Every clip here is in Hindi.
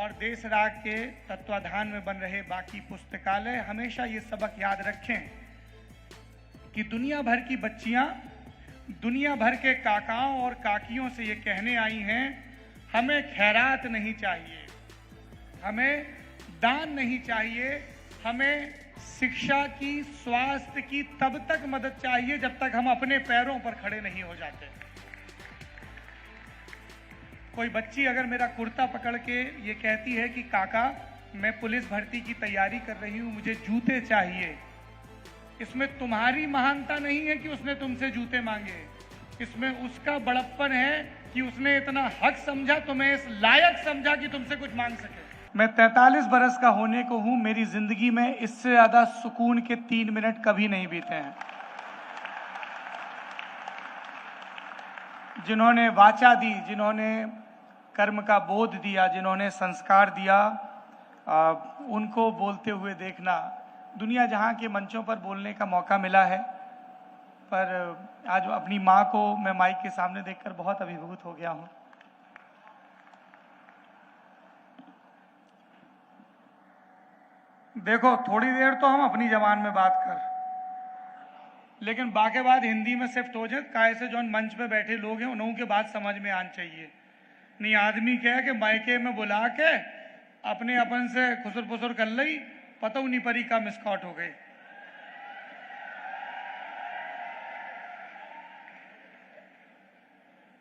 और देश राग के तत्वाधान में बन रहे बाकी पुस्तकालय हमेशा ये सबक याद रखें कि दुनिया भर की बच्चियां दुनिया भर के काकाओं और काकियों से ये कहने आई हैं, हमें खैरात नहीं चाहिए, हमें दान नहीं चाहिए, हमें शिक्षा की, स्वास्थ्य की तब तक मदद चाहिए जब तक हम अपने पैरों पर खड़े नहीं हो जाते। कोई बच्ची अगर मेरा कुर्ता पकड़ के ये कहती है कि काका मैं पुलिस भर्ती की तैयारी कर रही हूं, मुझे जूते चाहिए, इसमें तुम्हारी महानता नहीं है कि उसने तुमसे जूते मांगे, इसमें उसका बड़प्पन है कि उसने इतना हक समझा, तुम्हें इस लायक समझा कि तुमसे कुछ मांग सके। मैं 43 बरस का होने को हूं, मेरी जिंदगी में इससे ज्यादा सुकून के 3 मिनट कभी नहीं बीते हैं। जिन्होंने वाचा दी, जिन्होंने कर्म का बोध दिया, जिन्होंने संस्कार दिया, उनको बोलते हुए देखना, दुनिया जहां के मंचों पर बोलने का मौका मिला है, पर आज अपनी मां को मैं माइक के सामने देखकर बहुत अभिभूत हो गया हूं। देखो थोड़ी देर तो हम अपनी जबान में बात कर, लेकिन बाकी बात हिंदी में शिफ्ट हो जाए, काय से जो मंच पे बैठे लोग हैं उन्हों के बात समझ में आनी चाहिए। नहीं आदमी कह के मायके में बुला के अपने अपन से खुसर फुसर कर ली, पता नहीं परी का मिसकॉट हो गई।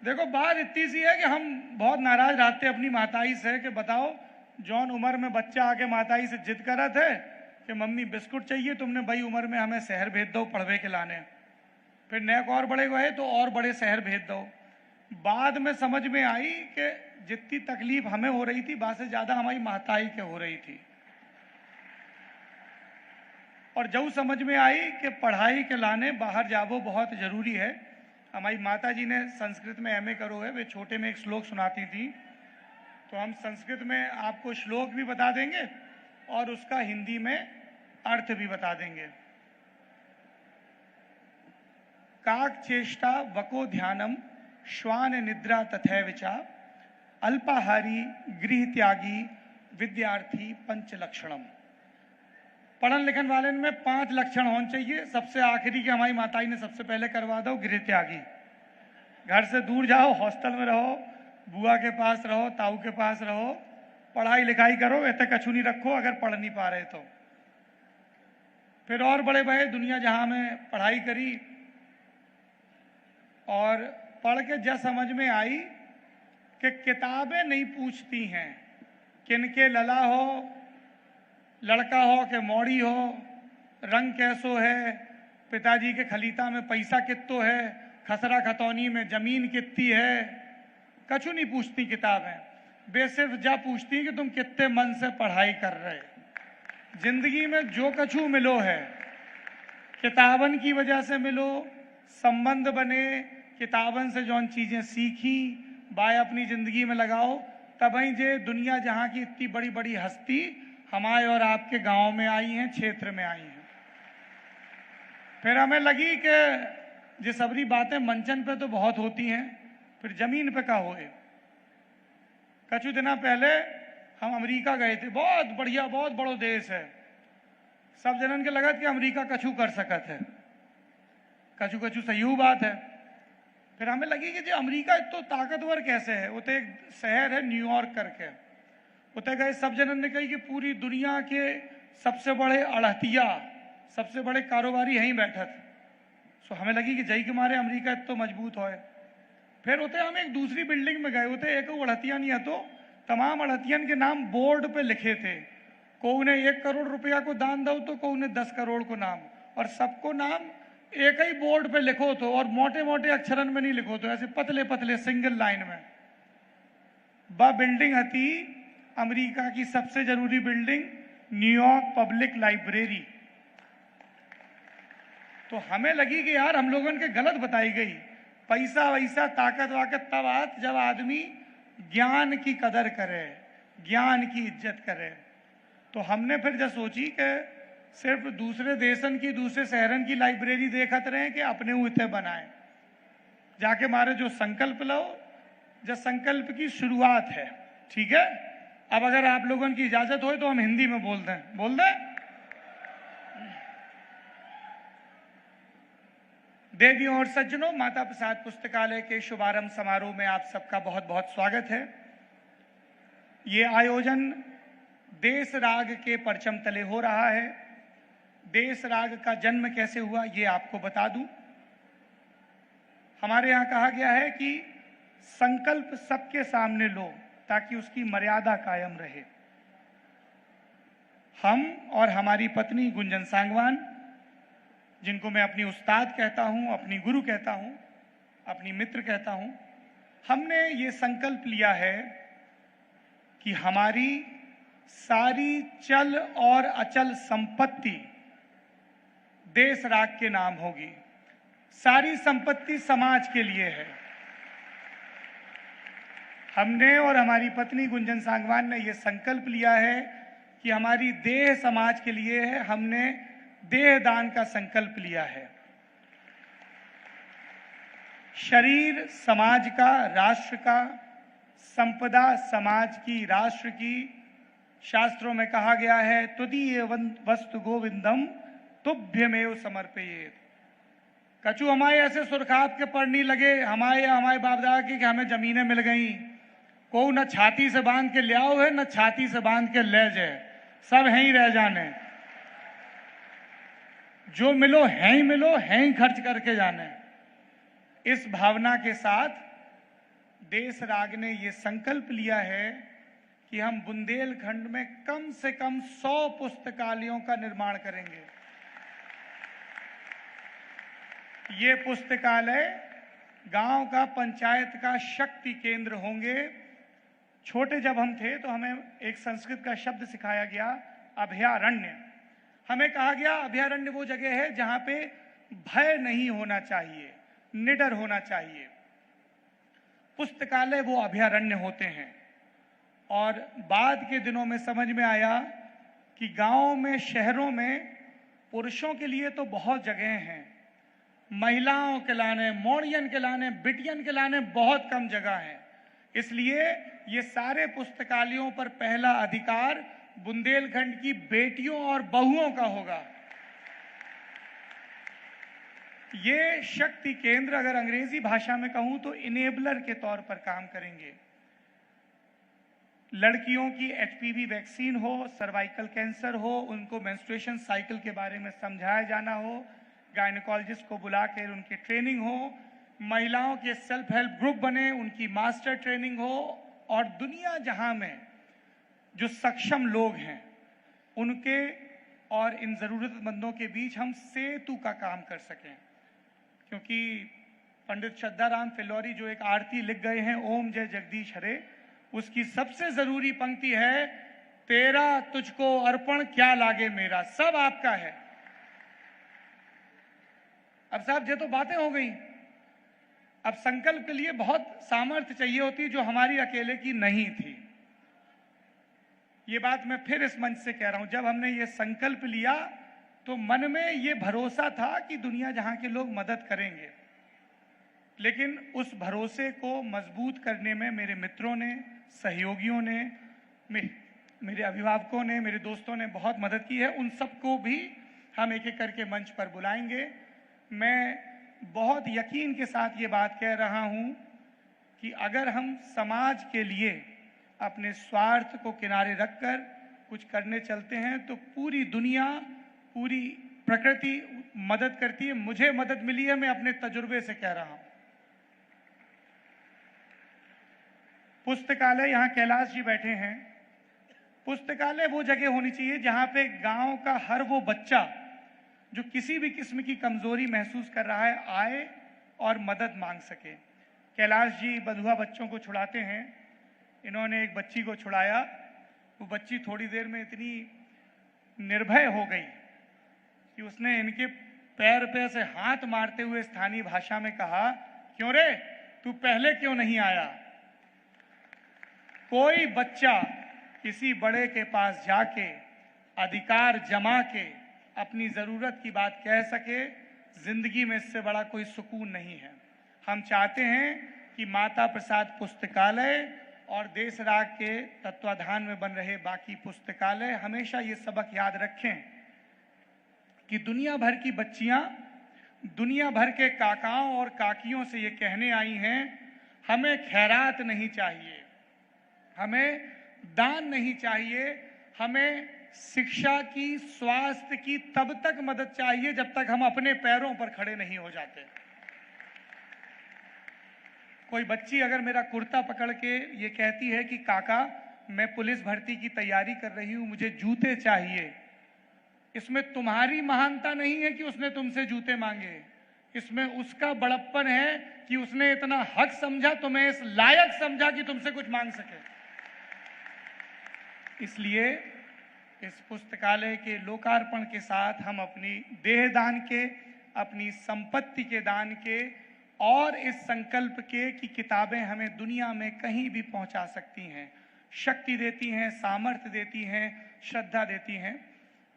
देखो बात इतनी सी है कि हम बहुत नाराज रहते अपनी माताई से कि बताओ जौन उम्र में बच्चा आके माताई से जिद करा थे कि मम्मी बिस्कुट चाहिए, तुमने बड़ी उम्र में हमें शहर भेज दो पढ़वे के लाने, फिर नेक और बड़े गए तो और बड़े शहर भेज दो। बाद में समझ में आई कि जितनी तकलीफ हमें हो रही थी बात से ज्यादा हमारी माताई के हो रही थी। और जब समझ में आई कि पढ़ाई के लाने बाहर जावो बहुत जरूरी है। हमारी माता जी ने संस्कृत में एमए करो है, वे छोटे में एक श्लोक सुनाती थी, तो हम संस्कृत में आपको श्लोक भी बता देंगे और उसका हिंदी में अर्थ भी बता देंगे। काक चेष्टा वको ध्यानम श्वान निद्रा तथैवचा अल्पाहारी गृह त्यागी विद्यार्थी पंच लक्षणम। पढ़न लिखन वाले में 5 लक्षण होने चाहिए। सबसे आखिरी के हमारी माताई ने सबसे पहले करवा दो, गृह त्यागी। घर से दूर जाओ, हॉस्टल में रहो, बुआ के पास रहो, ताऊ के पास रहो, पढ़ाई लिखाई करो, ऐसे कछु नहीं रखो अगर पढ़ नहीं पा रहे तो। फिर और बड़े बड़े दुनिया जहां में पढ़ाई करी और पढ़ के जब समझ में आई कि किताबें नहीं पूछती हैं किनके लला हो, लड़का हो कि मौड़ी हो, रंग कैसो है, पिताजी के खलीता में पैसा कितो है, खसरा खतौनी में जमीन कितनी है, कछु नहीं पूछती किताबें। वे सिर्फ जा पूछती कि तुम कितने मन से पढ़ाई कर रहे। जिंदगी में जो कछु मिलो है किताबन की वजह से मिलो, संबंध बने, किताबन से जौन चीजें सीखी बाय अपनी जिंदगी में लगाओ, तभी जे दुनिया जहां की इतनी बड़ी बड़ी हस्ती हमारे और आपके गांव में आई हैं, क्षेत्र में आई हैं। फिर हमें लगी कि ये सबरी बातें मंचन पे तो बहुत होती हैं, फिर जमीन पे का होए। कछु दिना पहले हम अमेरिका गए थे, बहुत बढ़िया, बहुत बड़ो देश है, सब जनन के लगत कि अमेरिका कछु कर सकत है, कछु कछु सही बात है। फिर हमें लगी कि जो अमेरिका इतना ताकतवर कैसे है। उते एक शहर है न्यूयॉर्क करके, उते गए, सब जनन ने कही कि पूरी दुनिया के सबसे बड़े अड़हतिया, सबसे बड़े कारोबारी यहीं बैठे थे। सो हमें लगी कि जय के मारे अमेरिका इतना मजबूत हो। फिर उते हम एक दूसरी बिल्डिंग में गए, उते एक अड़हतिया नहीं है तो तमाम अड़हतियन के नाम बोर्ड पे लिखे थे। को ने 1 करोड़ रुपया को दान दो तो को ने 10 करोड़ को नाम, और सबको नाम एक ही बोर्ड पे लिखो तो, और मोटे मोटे अक्षरन में नहीं लिखो तो, ऐसे पतले पतले सिंगल लाइन में। वह बिल्डिंग हती अमेरिका की सबसे जरूरी बिल्डिंग, न्यूयॉर्क पब्लिक लाइब्रेरी। तो हमें लगी कि यार हम लोगों के गलत बताई गई। पैसा वैसा ताकत वाकत तब आत जब आदमी ज्ञान की कदर करे, ज्ञान की इज्जत करे। तो हमने फिर जब सोची कि सिर्फ दूसरे देशन की, दूसरे शहरन की लाइब्रेरी देखत रहे कि अपने उते बनाए। जाके मारे जो संकल्प लो, जो संकल्प की शुरुआत है, ठीक है, अब अगर आप लोगों की इजाजत हो तो हम हिंदी में बोल दें। देवियों और सज्जनों, माता प्रसाद पुस्तकालय के शुभारंभ समारोह में आप सबका बहुत बहुत स्वागत है। ये आयोजन देश राग के परचम तले हो रहा है। देश राग का जन्म कैसे हुआ ये आपको बता दूं। हमारे यहाँ कहा गया है कि संकल्प सबके सामने लो ताकि उसकी मर्यादा कायम रहे। हम और हमारी पत्नी गुंजन सांगवान, जिनको मैं अपनी उस्ताद कहता हूं, अपनी गुरु कहता हूं, अपनी मित्र कहता हूं, हमने ये संकल्प लिया है कि हमारी सारी चल और अचल संपत्ति देश राग के नाम होगी। सारी संपत्ति समाज के लिए है। हमने और हमारी पत्नी गुंजन सांगवान ने यह संकल्प लिया है कि हमारी देह समाज के लिए है। हमने देह दान का संकल्प लिया है। शरीर समाज का, राष्ट्र का, संपदा समाज की, राष्ट्र की। शास्त्रों में कहा गया है, तुदीय वस्तु गोविंदम तुभ्यमेव समर्पयेत। कछु हमारे ऐसे सुरखात के पड़ नहीं लगे हमारे बाप दादा की कि हमें जमीनें मिल गई। को न छाती से बांध के ले आओ है, न छाती से बांध के ले जाए, सब हैं ही रह जाने। जो मिलो है ही मिलो, है ही खर्च करके जाने। इस भावना के साथ देश राग ने यह संकल्प लिया है कि हम बुंदेलखंड में कम से कम 100 पुस्तकालयों का निर्माण करेंगे। ये पुस्तकालय गांव का, पंचायत का शक्ति केंद्र होंगे। छोटे जब हम थे तो हमें एक संस्कृत का शब्द सिखाया गया, अभयारण्य। हमें कहा गया अभयारण्य वो जगह है जहां पे भय नहीं होना चाहिए, निडर होना चाहिए। पुस्तकालय वो अभयारण्य होते हैं। और बाद के दिनों में समझ में आया कि गांवों में, शहरों में पुरुषों के लिए तो बहुत जगह हैं, महिलाओं के लाने, मोड़ियन के लाने, बिटियन के लाने बहुत कम जगह है। इसलिए ये सारे पुस्तकालयों पर पहला अधिकार बुंदेलखंड की बेटियों और बहुओं का होगा। ये शक्ति केंद्र, अगर अंग्रेजी भाषा में कहूं तो इनेबलर के तौर पर काम करेंगे। लड़कियों की एचपीवी वैक्सीन हो, सर्वाइकल कैंसर हो, उनको मेंस्ट्रुएशन साइकिल के बारे में समझाया जाना हो, गायनेकोलॉजिस्ट को बुलाकर उनकी ट्रेनिंग हो, महिलाओं के सेल्फ हेल्प ग्रुप बने, उनकी मास्टर ट्रेनिंग हो, और दुनिया जहां में जो सक्षम लोग हैं उनके और इन जरूरतमंदों के बीच हम सेतु का काम कर सकें। क्योंकि पंडित श्रद्धाराम फिल्लौरी जो एक आरती लिख गए हैं, ओम जय जगदीश हरे, उसकी सबसे जरूरी पंक्ति है, तेरा तुझको अर्पण क्या लागे मेरा, सब आपका है। अब साहब ये तो बातें हो गई। अब संकल्प के लिए बहुत सामर्थ्य चाहिए होती जो हमारी अकेले की नहीं थी। ये बात मैं फिर इस मंच से कह रहा हूं, जब हमने ये संकल्प लिया तो मन में ये भरोसा था कि दुनिया जहां के लोग मदद करेंगे। लेकिन उस भरोसे को मजबूत करने में मेरे मित्रों ने, सहयोगियों ने, मेरे अभिभावकों ने, मेरे दोस्तों ने बहुत मदद की है। उन सबको भी हम एक एक करके मंच पर बुलाएंगे। मैं बहुत यकीन के साथ ये बात कह रहा हूं कि अगर हम समाज के लिए अपने स्वार्थ को किनारे रखकर कुछ करने चलते हैं तो पूरी दुनिया, पूरी प्रकृति मदद करती है। मुझे मदद मिली है, मैं अपने तजुर्बे से कह रहा हूं। पुस्तकालय, यहां कैलाश जी बैठे हैं। पुस्तकालय वो जगह होनी चाहिए जहां पे गांव का हर वो बच्चा जो किसी भी किस्म की कमजोरी महसूस कर रहा है आए और मदद मांग सके। कैलाश जी बंधुआ बच्चों को छुड़ाते हैं। इन्होंने एक बच्ची को छुड़ाया। वो बच्ची थोड़ी देर में इतनी निर्भय हो गई कि उसने इनके पैर पे से हाथ मारते हुए स्थानीय भाषा में कहा, क्यों रे, तू पहले क्यों नहीं आया। कोई बच्चा किसी बड़े के पास जाके अधिकार जमा के अपनी जरूरत की बात कह सके, जिंदगी में इससे बड़ा कोई सुकून नहीं है। हम चाहते हैं कि माता प्रसाद पुस्तकालय और देश राग के तत्वाधान में बन रहे बाकी पुस्तकालय हमेशा ये सबक याद रखें कि दुनिया भर की बच्चियां दुनिया भर के काकाओं और काकियों से ये कहने आई हैं, हमें खैरात नहीं चाहिए, हमें दान नहीं चाहिए, हमें शिक्षा की, स्वास्थ्य की तब तक मदद चाहिए जब तक हम अपने पैरों पर खड़े नहीं हो जाते। कोई बच्ची अगर मेरा कुर्ता पकड़ के ये कहती है कि काका मैं पुलिस भर्ती की तैयारी कर रही हूं, मुझे जूते चाहिए, इसमें तुम्हारी महानता नहीं है कि उसने तुमसे जूते मांगे, इसमें उसका बड़प्पन है कि उसने इतना हक समझा, तुम्हें इस लायक समझा कि तुमसे कुछ मांग सके। इसलिए इस पुस्तकालय के लोकार्पण के साथ हम अपनी देह दान के, अपनी संपत्ति के दान के और इस संकल्प के कि किताबें हमें दुनिया में कहीं भी पहुंचा सकती हैं, शक्ति देती हैं, सामर्थ्य देती हैं, श्रद्धा देती हैं।